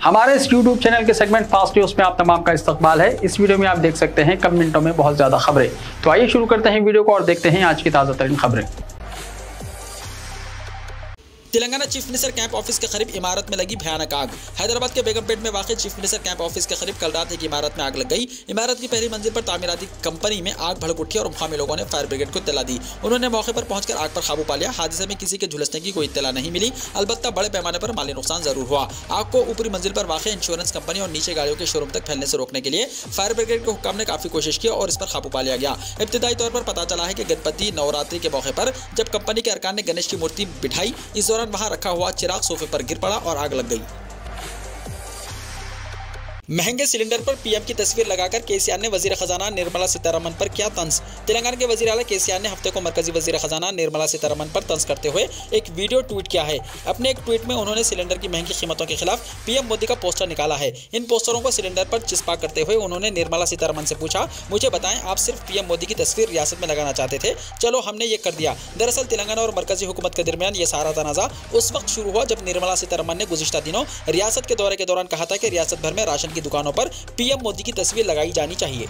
हमारे इस YouTube channel के सेगमेंट फास्ट न्यूज में आप तमाम का इस्तकबाल है। इस वीडियो में आप देख सकते हैं कम मिनटों में बहुत ज्यादा खबरें। तो आइए शुरू करते हैं वीडियो को और देखते हैं आज की ताजा तरीन खबरें। Telangana chief minister camp office के करीब इमारत में लगी भयानक आग। हैदराबाद के बेगमपेट में वाक़ चीफ मिनिस्टर कैंप ऑफिस के करीब कल रात एक इमारत में आग लग गई। इमारत की पहली मंजिल पर तामीराती कंपनी में आग भड़क उठी और मुकामी लोगों ने फायर ब्रिगेड को इत्तला दी। उन्होंने मौके पर पहुंचकर आग पर काबू पा लिया। हादसे में किसी के झुलसने की कोई इत्तला नहीं मिली, अलबत्ता बड़े पैमाने पर माली नुकसान जरूर हुआ। आग को ऊपरी मंजिल पर वाक़ इंश्योरेंस कंपनी और नीचे गाड़ियों के शोरूम तक फैलने से रोकने के लिए फायर ब्रिगेड के हुक्काम ने काफी कोशिश की और इस पर काबू पा लिया गया। इब्तिदाई तौर पर पता चला है कि गणपति नवरात्रि के मौके पर जब कंपनी के अरकान ने गणेश की मूर्ति बिठाई, इस दौरान वहां रखा हुआ चिराग सोफे पर गिर पड़ा और आग लग गई। महंगे सिलेंडर पर पीएम की तस्वीर लगाकर केसीआर ने वजीर खजाना निर्मला सीतारमण पर किया तंज। तेलंगाना के वजीर आला केसीआर ने हफ्ते को मरकजी वजीर खजाना निर्मला सीतारमण पर तंज करते हुए एक वीडियो ट्वीट किया है। अपने एक ट्वीट में उन्होंने सिलेंडर की महंगी कीमतों के खिलाफ पीएम मोदी का पोस्टर निकाला है। इन पोस्टरों को सिलेंडर पर चिपका करते हुए उन्होंने निर्मला सीतारमण से पूछा, मुझे बताएं आप सिर्फ पीएम मोदी की तस्वीर रियासत में लगाना चाहते थे, चलो हमने ये कर दिया। दरअसल तेलंगाना और मरकजी हुकूमत के दरमियान ये सारा तनाज़ा उस वक्त शुरू हुआ जब निर्मला सीतारमण ने गुज़िश्ता दिनों रियासत के दौरे के दौरान कहा था कि रियासत भर में राशन की दुकानों पर पीएम मोदी की तस्वीर लगाई जानी चाहिए।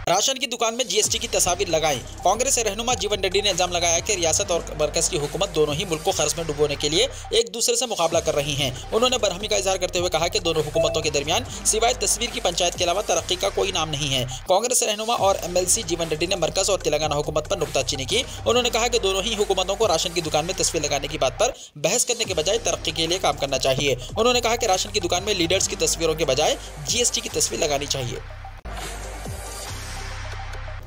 राशन की दुकान में जीएसटी की तस्वीर लगाएं। कांग्रेस रहनुमा जीवन रेड्डी ने इल्जाम लगाया कि रियासत और मरकज की हुकूमत दोनों ही मुल्क को कर्ज में डुबोने के लिए एक दूसरे से मुकाबला कर रही हैं। उन्होंने बरहमी का इजहार करते हुए कहा कि दोनों हुकूमतों के दरमियान सिवाय तस्वीर की पंचायत के अलावा तरक्की का कोई नाम नहीं है। कांग्रेस रहनुमा और एमएलसी जीवन रेड्डी ने मरकज और तेलंगाना हुकूमत पर नुक्ताचीनी की। उन्होंने कहा कि दोनों ही हुकूमतों को राशन की दुकान में तस्वीर लगाने की बात पर बहस करने के बजाय तरक्की के लिए काम करना चाहिए। उन्होंने कहा कि राशन की दुकान में लीडर्स की तस्वीरों के बजाय जीएसटी की तस्वीर लगानी चाहिए।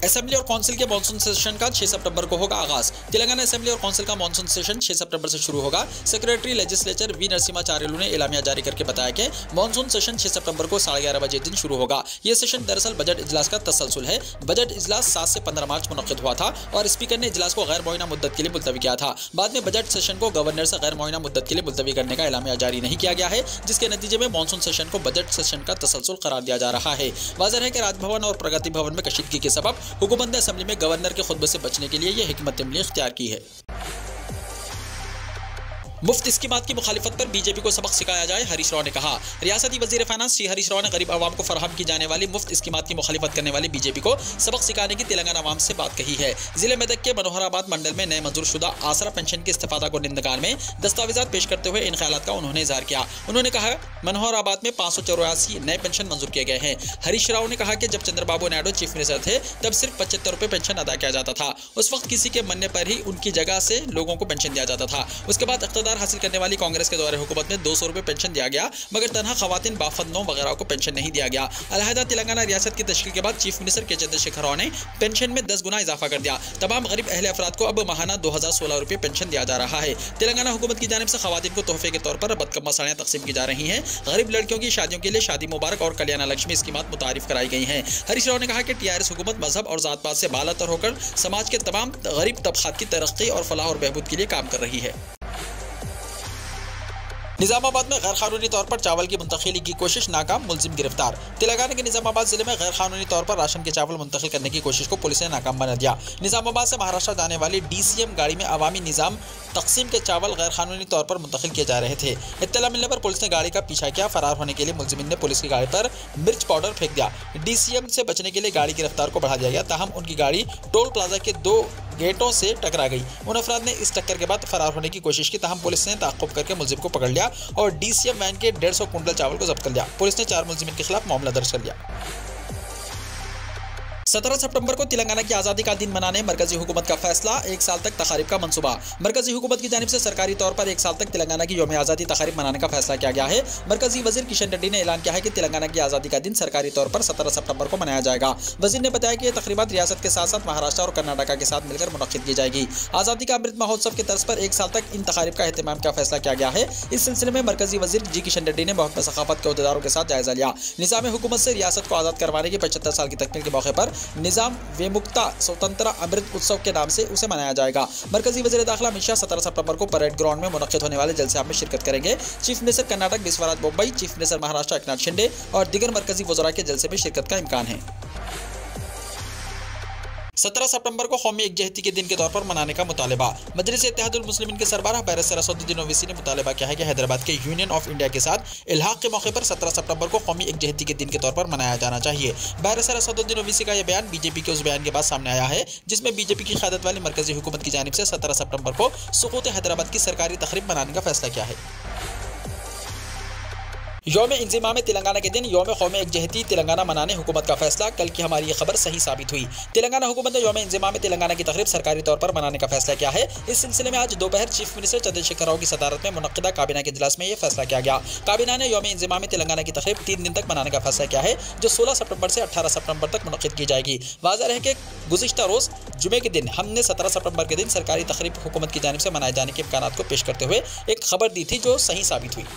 असेंबली और काउंसिल के मॉनसून सेशन का 6 सितंबर को होगा आगाज। तेलंगाना असेंबली और काउंसिल का मॉनसून सेशन 6 सितंबर से शुरू होगा। सेक्रेटरी लेजिस्लेचर वी नरसिम्हाचार्युलु ने एलामिया जारी करके बताया कि मॉनसून सेशन 6 सितंबर को 11:30 बजे दिन शुरू होगा। यह सेशन दरअसल बजट इजलास का तसलसल है। बजट इजलास 7 से 15 मार्च मुनक्किद हुआ था और स्पीकर ने इजलास को गैर मुअय्यना मुद्दत के लिए मुलतवी किया था। बाद में बजट सेशन को गवर्नर से गैर मुअय्यना मुद्दत के लिए मुलतवी करने का एलामिया जारी नहीं किया गया है, जिसके नतीजे में मॉनसून सेशन को बजट सेशन का तसलसल करार दिया जा रहा है। वाज़ेह है कि राजभवन और प्रगति भवन में कशीदगी के सबब हुकूमत ने असेंबली में गवर्नर के खुतबे से बचने के लिए यह हिकमत अमली इख्तियार की है। मुफ्त स्कीमात की मुखालिफत पर बीजेपी को सबक सिखाया जाए, हरीश राव ने कहा। रियासती वजीर फाइनेंस श्री हरीश राव ने गरीब आवाम को फराहम की जाने वाली मुफ्त स्कीमात की मुखालिफत करने वाली बीजेपी को सबक सिखाने की तेलंगाना आवाम से बात कही है। जिले मेदक के मनोहराबाद मंडल में नए मंजूर शुदा आसरा पेंशन के इस्तेफादा को निंदकार में दस्तावेजात पेश करते हुए इन ख्यालात का उन्होंने इजहार किया। उन्होंने कहा मनोहराबाद में 584 नए पेंशन मंजूर किए गए हैं। हरीश राव ने कहा कि जब चंद्रबाबू नायडू चीफ मिनिस्टर थे तब सिर्फ 75 रुपये पेंशन अदा किया जाता था। उस वक्त किसी के मनने पर ही उनकी जगह से लोगों को पेंशन दिया जाता था। उसके बाद इख्तिदार हासिल करने वाली कांग्रेस के दौरे हुकूमत में 200 रुपये पेंशन दिया गया, मगर तनहा खवातीन बाफदनों वगैरह को पेंशन नहीं दिया गया। अलहदा तेलंगाना रियासत की तश्कील के बाद चीफ मिनिस्टर के चंद्रशेखर राव ने पेंशन में 10 गुना इजाफा कर दिया। तमाम गरीब अहले अफराद को अब माहाना 2016 रुपये पेंशन दिया जा रहा है। तेलंगाना हुकूमत की जानिब से खवातीन को तोहफे के तौर पर बदकम्मा साड़ियां तकसीम की जा रही हैं। गरीब लड़कियों की शादियों के लिए शादी मुबारक और कल्याण लक्ष्मी स्कीमात मुतारिफ कराई गई हैं। हरीश राव ने कहा कि टीआरएस हुकूमत मजहब और जात पात से बालातर होकर समाज के तमाम गरीब तबकात की तरक्की और फलाह और बहबूद के लिए काम कर रही है। निजामाबाद में गैर कानूनी तौर पर चावल की मुंतकिली की कोशिश नाकाम, मुलजिम गिरफ्तार। तेलंगाना के निजामाबाद जिले में गैर कानूनी तौर पर राशन के चावल मुंतकिल करने की कोशिश को पुलिस ने नाकाम बना दिया। निजामाबाद से महाराष्ट्र जाने वाली डीसीएम गाड़ी में अवामी निजाम तकसीम के चावल गैर कानूनी तौर पर मुंतकिल किए जा रहे थे। इत्तला मिलने पर पुलिस ने गाड़ी का पीछा किया। फरार होने के लिए मुलजिमिन ने पुलिस की गाड़ी पर मिर्च पाउडर फेंक दिया। डीसीएम से बचने के लिए गाड़ी की रफ्तार को बढ़ा दिया गया, ताहम उनकी गाड़ी टोल प्लाजा के 2 गेटों से टकरा गई। उन अफराद ने इस टक्कर के बाद फरार होने की कोशिश की, ताहम पुलिस ने ताक़ुब करके मुलजिम को पकड़ लिया और डीसीएम वैन के 150 कुंटल चावल को जब्त कर लिया। पुलिस ने 4 मुलजिमिन के खिलाफ मामला दर्ज कर लिया। 17 सितंबर को तेलंगाना की आज़ादी का दिन मनाने मरकजी हुकूमत का फैसला, 1 साल तक तकारीब का मंसूबा। मरकजी हुकूमत की जानिब से सरकारी तौर पर 1 साल तक तेलंगाना की यौम आज़ादी तकारीब मनाने का फैसला किया गया है। मरकजी वजीर किशन रेड्डी ने ऐलान किया है कि तेलंगाना की आज़ादी का दिन सरकारी तौर पर 17 सितंबर को मनाया जाएगा। वजीर ने बताया कि यह तकरीबात रियासत के साथ साथ महाराष्ट्र और कर्नाटक के साथ मिलकर मुनक्किद की जाएगी। आज़ादी का अमृत महोत्सव के तर्ज पर 1 साल तक इन तकारीब का एहतमाम का फैसला किया गया है। इस सिलसिले में मरकजी वजीर जी किशन रेड्डी ने महकमा सकाफत के अहदेदारों के साथ जायजा लिया। निज़ाम हुकूमत से रियासत को आज़ाद करवाने की 75 साल की तकमील के मौके पर निज़ाम वेमुक्ता स्वतंत्र अमृत उत्सव के नाम से उसे मनाया जाएगा। मरकजी वज़ीर दाखिला अमित शाह 17 सितंबर को परेड ग्राउंड में मुनक्किद होने वाले जलसे में शिरकत करेंगे। Chief minister Karnataka Biswaraj Bommai, chief minister Maharashtra Eknath Shinde और दीगर मरकजी वज़रा के जलसे में शिरकत का इम्कान है। 17 सितंबर को कौमी एकजहती के दिन के तौर पर मनाने का मुतालबा। मजलिस इत्तेहादुल मुस्लिमीन के सरबराह बैरिस्टर असदुद्दीन ओवैसी ने मुतालबा किया है कि हैदराबाद के यूनियन ऑफ इंडिया के साथ इल्हाक के मौके पर 17 सितंबर को कौमी एकजहती के दिन के तौर पर मनाया जाना चाहिए। बैरिस्टर असदुद्दीन ओवैसी का यह बयान बीजेपी के उस बयान के बाद सामने आया है जिसमें बीजेपी की क़यादत वाली मरकजी हुकूमत की जानिब से 17 सितंबर को सुकूत हैदराबाद की सरकारी तकरीब मनाने का फैसला किया है। यौम इंज़िमाम तेलंगाना के दिन यौम कौमी एकजहती तेलंगाना मनाने हुकूमत का फैसला। कल की हमारी ये खबर सही साबित हुई। तेलंगाना हुकूमत ने यौम इंज़िमाम तेलंगाना की तकरीब सरकारी तौर पर मनाने का फैसला किया है। इस सिलसिले में आज दोपहर चीफ मिनिस्टर चंद्रशेखर राव की सदारत में मुनक्किदा काबीना के इजलास में यह फैसला किया गया। काबीना ने यौम इंज़िमाम तेलंगाना की तकरीब 3 दिन तक मनाने का फैसला किया है जो 16 सितंबर से 18 सितंबर तक मुनक्किद की जाएगी। वाज़ेह है कि गुज़िश्ता रोज़ जुमे के दिन हमने 17 सितंबर के दिन सरकारी तकरीब हुकूमत की जानिब से मनाए जाने के इम्कानात को पेश करते हुए एक खबर दी थी जो सही साबित हुई।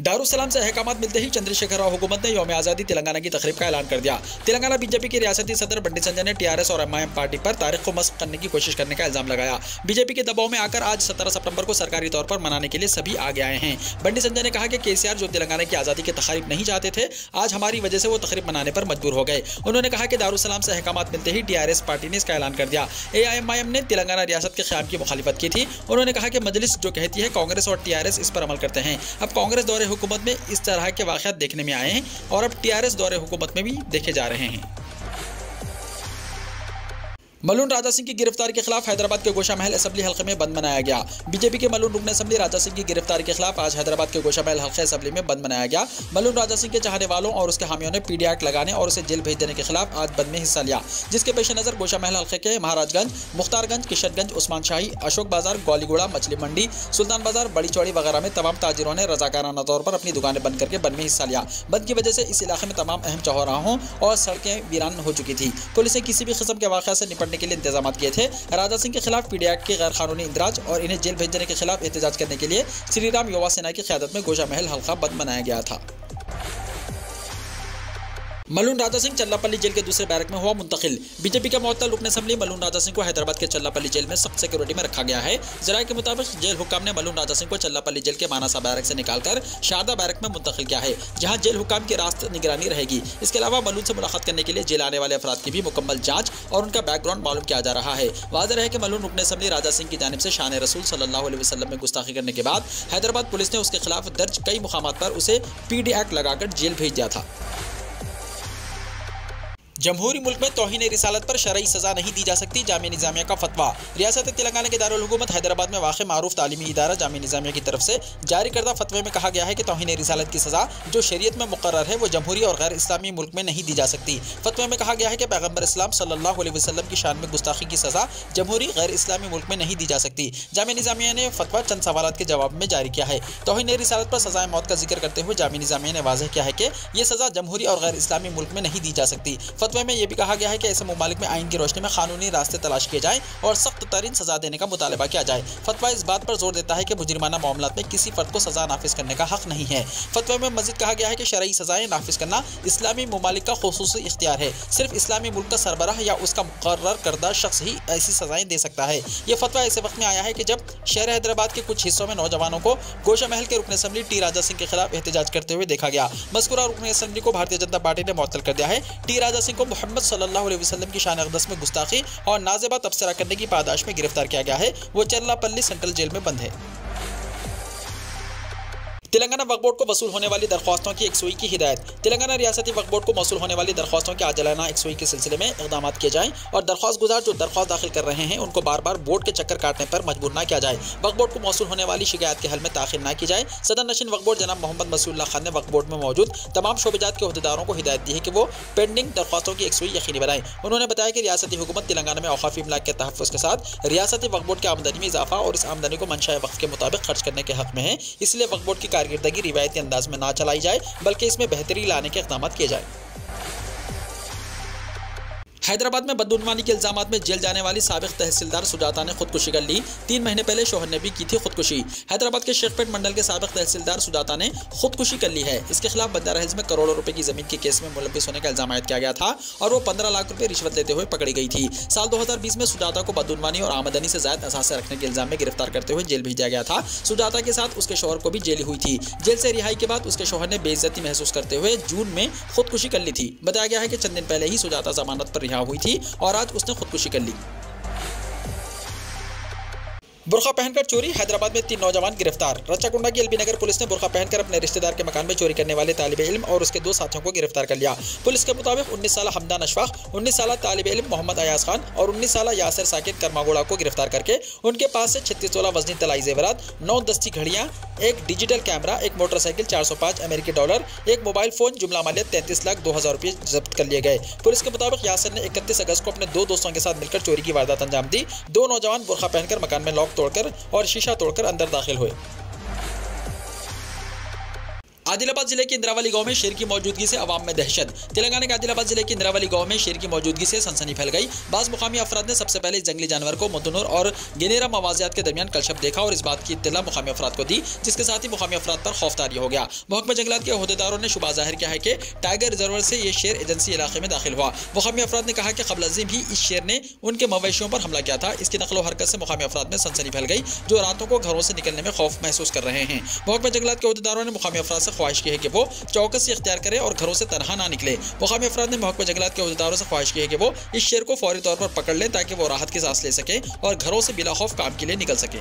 दारुसलाम से अहकामात मिलते ही चंद्रशेखर राव हुकूमत ने यौम आज़ादी तेलंगाना की तकरीब का ऐलान कर दिया। तेलंगाना बीजेपी के रियासती सदर बंडी संजय ने टीआरएस और एमआईएम पार्टी पर तारीख को मस्ख करने की कोशिश करने का इल्जाम लगाया। बीजेपी के दबाव में आकर आज 17 सितंबर को सरकारी तौर पर मनाने के लिए सभी आगे आए हैं। बंडी संजय ने कहा कि केसीआर जो तेलंगाना की आज़ादी की तकरीब नहीं चाहते थे, आज हमारी वजह से वो तकरीब मनाने पर मजबूर हो गए। उन्होंने कहा कि दारुसलाम से अहकामात मिलते ही टीआरएस पार्टी ने इसका ऐलान कर दिया। एआईएमआईएम ने तेलंगाना रियासत के क़याम की मुखालिफत की थी। उन्होंने कहा कि मजलिस जो कहती है कांग्रेस और टीआरएस इस पर अमल करते हैं। अब कांग्रेस दौरे हुकूमत में इस तरह के वाक़यात देखने में आए हैं और अब टीआरएस दौरे हुकूमत में भी देखे जा रहे हैं। मलून राजा सिंह की गिरफ्तारी के खिलाफ हैदराबाद के गोशा महल असेंबली हल्के में बंद मनाया गया। बीजेपी के मलून रुकन असेंबली राजा सिंह की गिरफ्तारी के खिलाफ आज हैदराबाद के गोशा महल हल्के असेंबली में बंद मनाया गया। मलून राजा सिंह के चाहने वालों और उसके हामियों ने पीडी एक्ट लगाने और उसे जेल भेज देने के खिलाफ आज बंद में हिस्सा लिया, जिसके पेश नजर गोशा महल हल्के के महाराजगंज, मुख्तारगंज, किशनगंज, उस्मान शाही, अशोक बाजार, ग्वालीगुड़ा, मछली मंडी, सुल्तान बाजार, बड़ी चौड़ी वगैरह में तमाम ताजिरों ने रजाकाराना तौर पर अपनी दुकानें बंद करके बंद में हिस्सा लिया। बंद की वजह से इस इलाके में तमाम अहम चौराहों और सड़कें वीरान हो चुकी थी। पुलिस ने किसी भी किस्म के वाक़या से निपटने के लिए इंतजाम किए थे। राजा सिंह के खिलाफ पीडी एक्ट के गैर कानूनी इंदराज और इन्हें जेल भेज देने के खिलाफ एहतजाज करने के लिए श्री राम युवा सेना की क़यादत में गोशा महल हल्का बंद मनाया गया था। मलून राजा सिंह चल्लापल्ली जेल के दूसरे बैरक में हुआ मुंतकिल। बीजेपी के मुअत्तल रुकन असेंबली मलून राजा सिंह को हैदराबाद के चल्लापल्ली जेल में सख्त सिक्योरिटी में रखा गया है। ज़राए के मुताबिक जेल हुक्काम ने मलून राजा सिंह को चल्लापल्ली जेल के मानसा बैरक से निकालकर शारदा बैरक में मुंतकिल किया है, जहां जेल हुक्काम की रास्त निगरानी रहेगी। इसके अलावा मलून से मुलाकात करने के लिए जेल आने वाले अफराद की भी मुकम्मल जाँच और उनका बैकग्राउंड मालूम किया जा रहा है। वाज़ेह है कि मलून रुकन असेंबली राजा सिंह की जानिब से शान रसूल सल्लल्लाहु अलैहि वसल्लम में गुस्ताखी करने के बाद हैदराबाद पुलिस ने उसके खिलाफ दर्ज कई मुकामात पर उसे पीडी एक्ट लगाकर जेल भेज दिया था। जमहूरी मुल्क में तौहीन रिसालत पर शरई सज़ा नहीं दी जा सकती, जामिया निज़ामिया का फतवा। रियासत तेलंगाना के दारुल हुकूमत हैदराबाद में वाक़ मारूफ तालीमी इदारा जामिया निज़ामिया की तरफ से जारी करदा फतवे में कहा गया है कि तौहीन रिसालत की सज़ा जो शरीयत में मुकर्रर है वो जमहूरी और गैर इस्लामी मुल्क में नहीं दी जा सकती। फतवे में कहा गया है कि पैगम्बर इस्लाम सल्लल्लाहु अलैहि वसल्लम की शान में गुस्ताखी की सज़ा जमहूरी गैर इस्लामी मुल्क में नहीं दी जा सकती। जामिया निज़ामिया ने फतवा चंद सवालात के जवाब में जारी किया है। तौहीन रिसालत पर सज़ाए मौत का जिक्र करते हुए जामिया निज़ामिया ने वाज़ेह किया है कि यह सज़ा जमहूरी और गैर इस्लामी मुल्क में नहीं दी जा सकती। फतवे में यह भी कहा गया है कि ऐसे मुमालिक में आइन की रोशनी में कानूनी रास्ते तलाश किए जाएं और सख्त तरीन सजा देने का मुतालबा किया जाए। फतवा इस बात पर जोर देता है कि मुजरिमाना मामलात में किसी फर्द को सजा नाफिज करने का हक नहीं है। फतवे में मजीद कहा गया है कि शरई सजाएं नाफिज करना इस्लामी मुमालिक का खुसूसी इख्तियार है। सिर्फ इस्लामी मुल्क का सरबराह या उसका मुकर्रर करदा शख्स ही ऐसी सजाएं दे सकता है। यह फतवा ऐसे वक्त में आया है कि जब शहर हैदराबाद के कुछ हिस्सों में नौजवानों को गोशा महल के रुकन असेंबली टी राजा सिंह के खिलाफ एहतजाज करते हुए देखा गया। मज़कूरा रुकन असेंबली को भारतीय जनता पार्टी ने मुअत्तल कर दिया है। टी राजा सिंह को मोहम्मद सल्लल्लाहु अलैहि वसल्लम की शान अक़दस में गुस्ताखी और नाज़ेबा तबसरा करने की पादाश में गिरफ्तार किया गया है। वो चल्लापल्ली सेंट्रल जेल में बंद है। तेलंगाना वक्फ बोर्ड को वसूल होने वाली दरख्वास्तों की एकसुई की हिदायत। तेलंगाना रियासती वक्फ बोर्ड को मौसूल होने वाली दरख्वास्तों के आजलाना एकसुई के सिलसिले में इक़दाम किए जाएं और दरख्वास्त गुजार जो दरख्वास्त दाखिल कर रहे हैं उनको बार बार बोर्ड के चक्कर काटने पर मजबूर न किया जाए। वक्फ बोर्ड को मौसूल होने वाली शिकायत के हल में ताख़ीर न की जाए। सदर नशीन वक्फ बोर्ड जनाब मोहम्मद मसूल्ला खान ने वक्फ बोर्ड में मौजूद तमाम शोबेजात के अहदेदारों को हिदायत दी है कि वो पेंडिंग दरख्वास्तों की एकसुई यकीनी बनाएं। उन्होंने बताया कि रियासती हुकूमत तेलंगाना में औक़ाफ़ी इमलाक के तहफ़्फ़ुज़ के साथ रियासती वक्फ बोर्ड की आमदनी में इजाफा और इस आमदनी को मंशाए वक्फ के मुताबिक खर्च करने के हक़ में है। इसलिए वक्फ बोर्ड की कारकर्दगी रिवायती अंदाज में ना चलाई जाए बल्कि इसमें बेहतरी लाने के इक़दाम किए जाए। हैदराबाद में बदगुमानी के इल्जामात में जेल जाने वाली साबिक तहसीलदार सुजाता ने खुदकुशी कर ली। 3 महीने पहले शौहर ने भी की थी खुदकुशी। हैदराबाद के शेखपेट मंडल के साबिक तहसीलदार सुजाता ने खुदकुशी कर ली है। इसके खिलाफ बंजारा हिल्स में करोड़ों रुपए की जमीन के केस में मुलविस होने का इल्जाम आयद किया गया था और वो 15 लाख रुपए रिश्वत लेते हुए पकड़ी गई थी। साल 2020 में सुजाता को बदगुमानी और आमदनी से ज्यादा असासे रखने के इल्जाम में गिरफ्तार करते हुए जेल भेजा गया था। सुजाता के साथ उसके शौहर को भी जेल हुई थी। जेल से रिहाई के बाद उसके शौहर ने बेइज्जती महसूस करते हुए जून में खुदकुशी कर ली थी। बताया गया है कि चंद दिन पहले ही सुजाता जमानत पर रिहा हुई थी और आज उसने खुदकुशी कर ली। बुर्का पहनकर चोरी, हैदराबाद में 3 नौजवान गिरफ्तार। रच्चाकुंडा की एलबी नगर पुलिस ने बुर्का पहनकर अपने रिश्तेदार के मकान में चोरी करने वाले तालिब इल्म और उसके 2 साथियों को गिरफ्तार कर लिया। पुलिस के मुताबिक 19 साल हमदान अशफाक, 19 साल तालिब इल्म मोहम्मद अयाज खान और 19 साल यासिर साकिर करमागोड़ा को गिरफ्तार करके उनके पास से 36 तोला वजनी तलाई जेवरात, 9 दस्ती घड़ियां, एक डिजिटल कैमरा, एक मोटरसाइकिल, 405 अमेरिकी डॉलर, एक मोबाइल फोन, जुमला मालियत 33,02,000 रुपये जब्त कर लिए गए। पुलिस के मुताबिक यासिर ने 31 अगस्त को अपने 2 दोस्तों के साथ मिलकर चोरी की वारदात अंजाम दी। 2 नौजवान बुर्का पहनकर मकान में लॉक तोड़कर और शीशा तोड़कर अंदर दाखिल हुए। आदिलाबाद जिले के इंद्रावली गांव में शेर की मौजूदगी से अवाम में दहशत। तेलंगाना के आदिलाबाद जिले के इंद्रावली गांव में शेर की मौजूदगी से सनसनी फैल गई। बाज़ मुकामी अफराद ने सबसे पहले इस जंगली जानवर को मुतनूर और गिनेरा मवाजियात के दरमियान कलशब देखा और इस बात की इत्तला मुकामी अफराद को दी, जिसके साथ ही मुकामी अफराद पर खौफतारी हो गया। महकमा जंगलात के अहदेदारों ने शुबा जाहिर किया है कि टाइगर रिजर्वर से ये शेर एजेंसी इलाके में दाखिल हुआ। मुकामी अफराद ने कहा कि क़ब्ल अज़ीम भी इस शेर ने उनके मवेशियों पर हमला किया था। इसकी नकलो हरकत से मुकामी अफराद में सनसनी फैल गई, जो रातों को घरों से निकलने में खौफ महसूस कर रहे हैं। महकमा जंगलात के अहदेदारों ने मुकामी अफराद से ख्वाहिश की है कि वो चौकसी इख्तियार करें और घरों से तनहा ना निकले। मुकामी अफराद ने महकमा जंगलात के अहदेदारों से ख्वाहिश की है कि वो इस शेर को फौरी तौर पर पकड़ लें ताकि वो राहत की सांस ले सके और घरों से बिला खौफ काम के लिए निकल सके।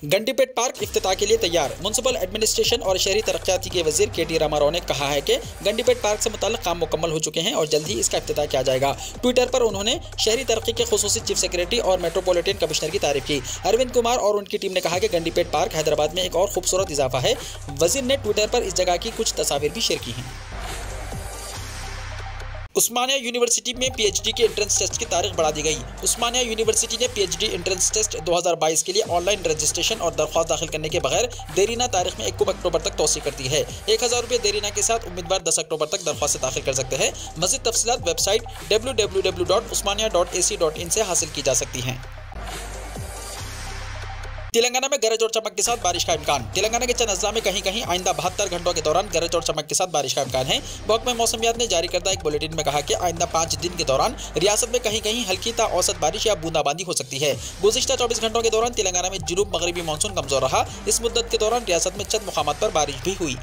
गंडीपेट पार्क इफ्तिताह के लिए तैयार। म्युनिसिपल एडमिनिस्ट्रेशन और शहरी तरक्याती के वजीर KT रामाराव ने कहा है कि गंडीपेट पार्क से मुताल्लिक काम मुकम्मल हो चुके हैं और जल्द ही इसका इफ्तिताह किया जाएगा। ट्विटर पर उन्होंने शहरी तरक्की के खुसूसी चीफ सेक्रेटरी और मेट्रोपॉलिटन कमिश्नर की तारीफ की। अरविंद कुमार और उनकी टीम ने कहा कि गंडीपेट पार्क हैदराबाद में एक और खूबसूरत इजाफा है। वजीर ने ट्विटर पर इस जगह की कुछ तस्वीर भी शेयर की हैं। उस्मानिया यूनिवर्सिटी में PhD के एंट्रेंस टेस्ट की तारीख बढ़ा दी गई। उस्मानिया यूनिवर्सिटी ने PhD एंट्रेंस टेस्ट 2022 के लिए ऑनलाइन रजिस्ट्रेशन और दरख्वास्त दाखिल करने के बगैर देरीना तारीख में 1 अक्टूबर तक तौसी कर दी है। 1000 रुपये देरीना के साथ उम्मीदवार 10 अक्टूबर तक दरख्वास्त दाखिल कर सकते हैं। मज़ीद तफसीलात वेबसाइट www.usmania.ac.in से हासिल की जा सकती हैं। तेलंगाना में गरज और चमक के साथ बारिश का इम्कान। तेलंगाना के चंद अजला में कहीं कहीं आइंदा 72 घंटों के दौरान गरज और चमक के साथ बारिश का इम्कान है। महकमा मौसमियात ने जारी करदा एक बुलेटिन में कहा कि आइंदा 5 दिन के दौरान रियासत में कहीं कहीं हल्की ता औसत बारिश या बूंदाबांदी हो सकती है। गुज़िश्ता 24 घंटों के दौरान तेलंगाना में जुनूब मगरिबी मानसून कमजोर रहा। इस मुद्दत के दौरान रियासत में चंद मुकामात पर बारिश भी हुई।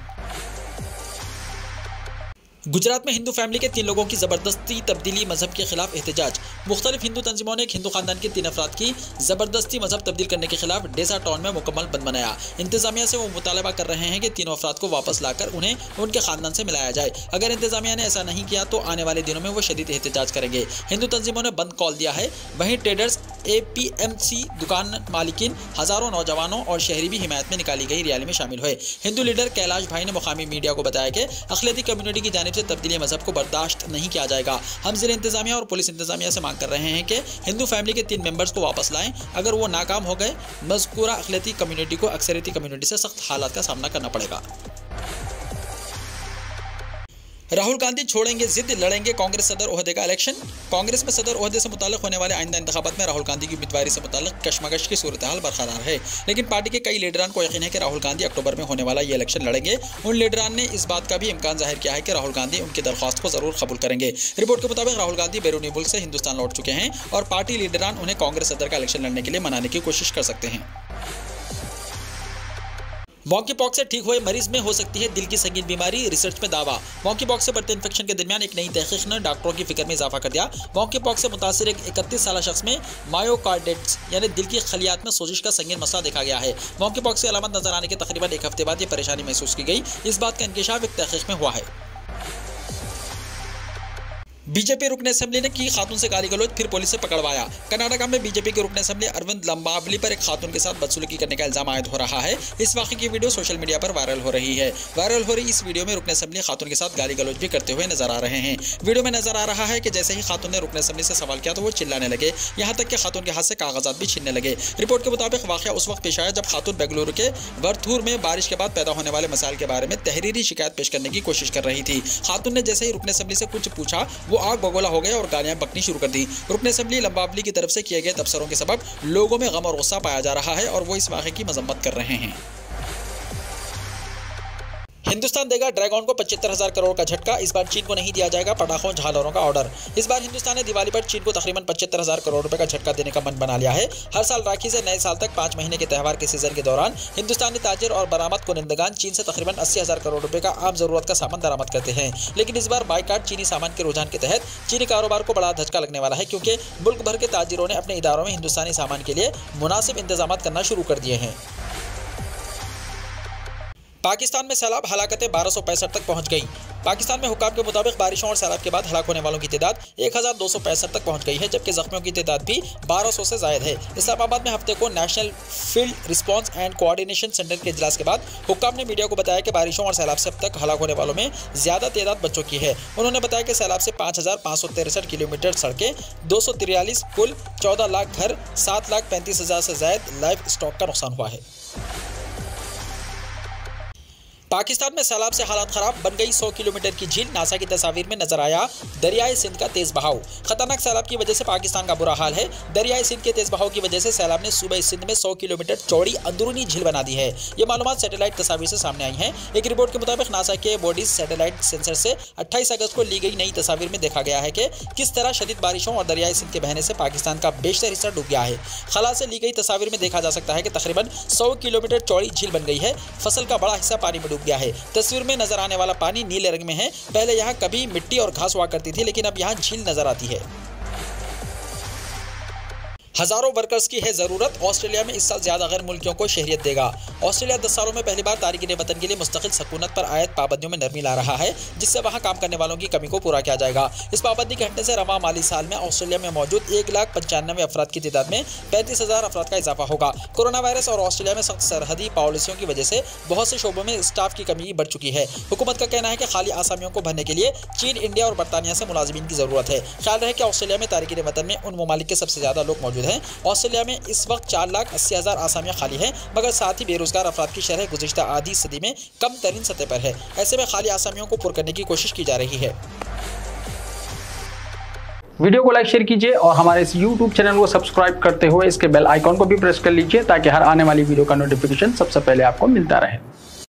गुजरात में हिंदू फैमिली के 3 लोगों की ज़बरदस्ती तब्दीली मजहब के खिलाफ एहतजाज। मुख्तलिफ हिंदू तंजीमों ने एक हिंदू खानदान के 3 अफराद की ज़बरदस्ती मजहब तब्दील करने के खिलाफ डेसा टाउन में मुकम्मल बंद बनाया। इंतजामिया से वो मुतालबा कर रहे हैं कि तीनों अफराद को वापस लाकर उन्हें उनके खानदान से मिलाया जाए। अगर इंतजामिया ने ऐसा नहीं किया तो आने वाले दिनों में वो शदीद एहतजाज करेंगे। हिंदू तंजीमों ने बंद कॉल दिया है। वहीं ट्रेडर्स, APMC दुकान मालिकीन, हज़ारों नौजवानों और शहरी भी हिमायत में निकाली गई रैली में शामिल हुए। हिंदू लीडर कैलाश भाई ने मुकामी मीडिया को बताया कि अक़लियती कम्युनिटी की जानिब से तब्दीली मजहब को बर्दाश्त नहीं किया जाएगा। हम ज़िला इंतजामिया और पुलिस इंतजामिया से मांग कर रहे हैं कि हिंदू फैमिली के 3 मेंबर्स को वापस लाएं। अगर वो नाकाम हो गए, मज़कूरा अक़लियती कम्युनिटी को अक्सरियती कम्युनिटी से सख्त हालात का सामना करना पड़ेगा। राहुल गांधी छोड़ेंगे जिद, लड़ेंगे कांग्रेस सदर ओहदे का इलेक्शन। कांग्रेस में सदर ओहदे से मुताल्लिक होने वाले आइंदा इंतखाबात में राहुल गांधी की उम्मीदवारी से मुताल्लिक कशमकश की सूरत हाल बरकरार है, लेकिन पार्टी के कई लीडरान को यकीन है कि राहुल गांधी अक्टूबर में होने वाला ये इलेक्शन लड़ेंगे। उन लीडरान ने इस बात का भी इम्कान जाहिर किया है कि राहुल गांधी उनकी दरख्वास्त को जरूर कबूल करेंगे। रिपोर्ट के मुताबिक राहुल गांधी बैरूनी मुल्क से हिंदुस्तान लौट चुके हैं और पार्टी लीडरान उन्हें कांग्रेस सदर का इलेक्शन लड़ने के लिए मनाने की कोशिश कर सकते हैं। मॉन्की पॉक्स से ठीक हुए मरीज में हो सकती है दिल की संगीन बीमारी, रिसर्च में दावा। मॉन्की पॉक्स से बढ़ते इन्फेक्शन के दरमियान एक नई तहकीक ने डॉक्टरों की फिक्र में इजाफा कर दिया। मॉन्की पॉक्स से मुतासिर एक 31 साल शख्स में मायोकार्डाइटिस यानी दिल की खलियात में सोजिश का संगीन मसला देखा गया है। मॉन्की पॉक्स की अलामत नजर आने के तकरीबन 1 हफ्ते बाद ये परेशानी महसूस की गई। इस बात का इंकिशाफ एक तहकीक में हुआ है। बीजेपी रुकन असेंबली ने की खातून से गाली गलौज, फिर पुलिस से पकड़वाया। कर्नाटक में बीजेपी के रुकन असेंबली अरविंद लंबावली पर एक खातून के साथ बदसलूकी करने का इल्जाम आयद हो रहा है। इस वाक़े की वीडियो सोशल मीडिया पर वायरल हो रही है। वायरल हो रही इस वीडियो में रुकन असेंबली खातून के साथ गाली गलौज भी करते हुए नजर आ रहे हैं। वीडियो में नजर आ रहा है कि जैसे ही खातून ने रुकन असेंबली से सवाल किया तो वो चिल्लाने लगे, यहाँ तक कि खातून के हाथ से कागजात भी छीनने लगे। रिपोर्ट के मुताबिक वाक़या उस वक्त पेश आया जब खातून बेंगलुरु के वरथूर में बारिश के बाद पैदा होने वाले मसाइल के बारे में तहरीरी शिकायत पेश करने की कोशिश कर रही थी। खातून ने जैसे ही रुकन असेंबली से कुछ पूछा वो आग बगोला हो गए और गालियां बकनी शुरू कर दी। रुकन असेंबली लंबावली की तरफ से किए गए तबसरों के सबब लोगों में गम और गुस्सा पाया जा रहा है और वो इस वाक़े की मजम्मत कर रहे हैं। हिंदुस्तान देगा ड्रैगन को 75,000 करोड़ का झटका। इस बार चीन को नहीं दिया जाएगा पटाखों झालरों का ऑर्डर। इस बार हिंदुस्तान ने दिवाली पर चीन को तकरीबन 75,000 करोड़ रुपए का झटका देने का मन बना लिया है। हर साल राखी से नए साल तक 5 महीने के त्यौहार के सीजन के दौरान हिंदुस्तानी ताजिर और बरामद कुनिंदगान चीन से तकरीबन 80,000 करोड़ रुपए का आम जरूरत का सामान बरामद करते हैं। लेकिन इस बार बाइकाट चीनी सामान के रुझान के तहत चीनी कारोबार को बड़ा धचका लगने वाला है, क्योंकि मुल्क भर के ताजिरों ने अपने इदारों में हिंदुस्तानी सामान के लिए मुनासिब इंतजाम करना शुरू कर दिए हैं। पाकिस्तान में सैलाब हलाकतें 1265 तक पहुंच गई। पाकिस्तान में हुक्काम के मुताबिक बारिशों और सैलाब के बाद हलाक होने वालों की तादाद 1265 तक पहुंच गई है, जबकि जख्मियों की तादाद भी 1200 से ज़ायद है। इस्लामाबाद में हफ्ते को national field response and coordination centre के इजलास के बाद हुक्काम ने मीडिया को बताया कि बारिशों और सैलाब से अब तक हलाक होने वालों में ज़्यादा तादाद बच्चों की है। उन्होंने बताया कि सैलाब से 5,563 किलोमीटर सड़कें, 243 पुल, 14 लाख घर, 7,35,000 से ज़ायद लाइव स्टॉक का नुकसान हुआ है। पाकिस्तान में सैलाब से हालात खराब, बन गई 100 किलोमीटर की झील। नासा की तस्वीर में नजर आया दरियाए सिंध का तेज बहाव। खतरनाक सैलाब की वजह से पाकिस्तान का बुरा हाल है। दरियाए सिंध के तेज बहाव की वजह से सैलाब ने सूबे सिंध में 100 किलोमीटर चौड़ी अंदरूनी झील बना दी है। ये मालूमात सैटेलाइट तस्वीर से सामने आई हैं। एक रिपोर्ट के मुताबिक नासा के बॉडीज सैटेलाइट सेंसर से 28 अगस्त को ली गई नई तस्वीर में देखा गया है कि किस तरह शदीद बारिशों और दरियाए सिंध के बहने से पाकिस्तान का बेशतर हिस्सा डूब गया है। खला से ली गई तस्वीर में देखा जा सकता है कि तकरीबन 100 किलोमीटर चौड़ी झील बन गई है। फसल का बड़ा हिस्सा पानी में डूब गया है। तस्वीर में नजर आने वाला पानी नीले रंग में है। पहले यहाँ कभी मिट्टी और घास हुआ करती थी, लेकिन अब यहाँ झील नजर आती है। हजारों वर्कर्स की है जरूरत। ऑस्ट्रेलिया में इस साल ज्यादा गैर मुल्कियों को शहरियत देगा। ऑस्ट्रेलिया 10 सालों में पहली बार तारिकीन वतन के लिए मुस्तकिल सकूनत पर आयत पाबंदियों में नरमी ला रहा है, जिससे वहां काम करने वालों की कमी को पूरा किया जाएगा। इस पाबंदी के हटने से रवा माली साल में ऑस्ट्रेलिया में मौजूद 1,95,000 अफराद की तादाद में 35,000 अफराद का इजाफा होगा। कोरोना वायरस और ऑस्ट्रेलिया में सख्त सरहदी पॉलिसियों की वजह से बहुत से शोबों में स्टाफ की कमी बढ़ चुकी है। हुकूमत का कहना है कि खाली आसामियों को भरने के लिए चीन, इंडिया और बरतानिया से मुलाजिमीन की जरूरत है। ख्याल रहे कि ऑस्ट्रेलिया में तारिकीन वतन में उन ममालिक के सबसे ज्यादा लोग मौजूद हैं। ऑस्ट्रेलिया में इस वक्त 4,80,000 आसामियां खाली हैं, मगर साथ ही बेरोजगार अफराद की शरह गुज़िश्ता आधी सदी में कम तरीन सतह पर है। ऐसे में खाली आसामियों को पुर करने की कोशिश की जा रही है। वीडियो को लाइक शेयर कीजिए और हमारे इस YouTube चैनल को सब्सक्राइब करते हुए इसके बेल आइकॉन को भी प्रेस कर लीजिए, ताकि हर आने वाली वीडियो का नोटिफिकेशन सबसे पहले आपको मिलता रहे।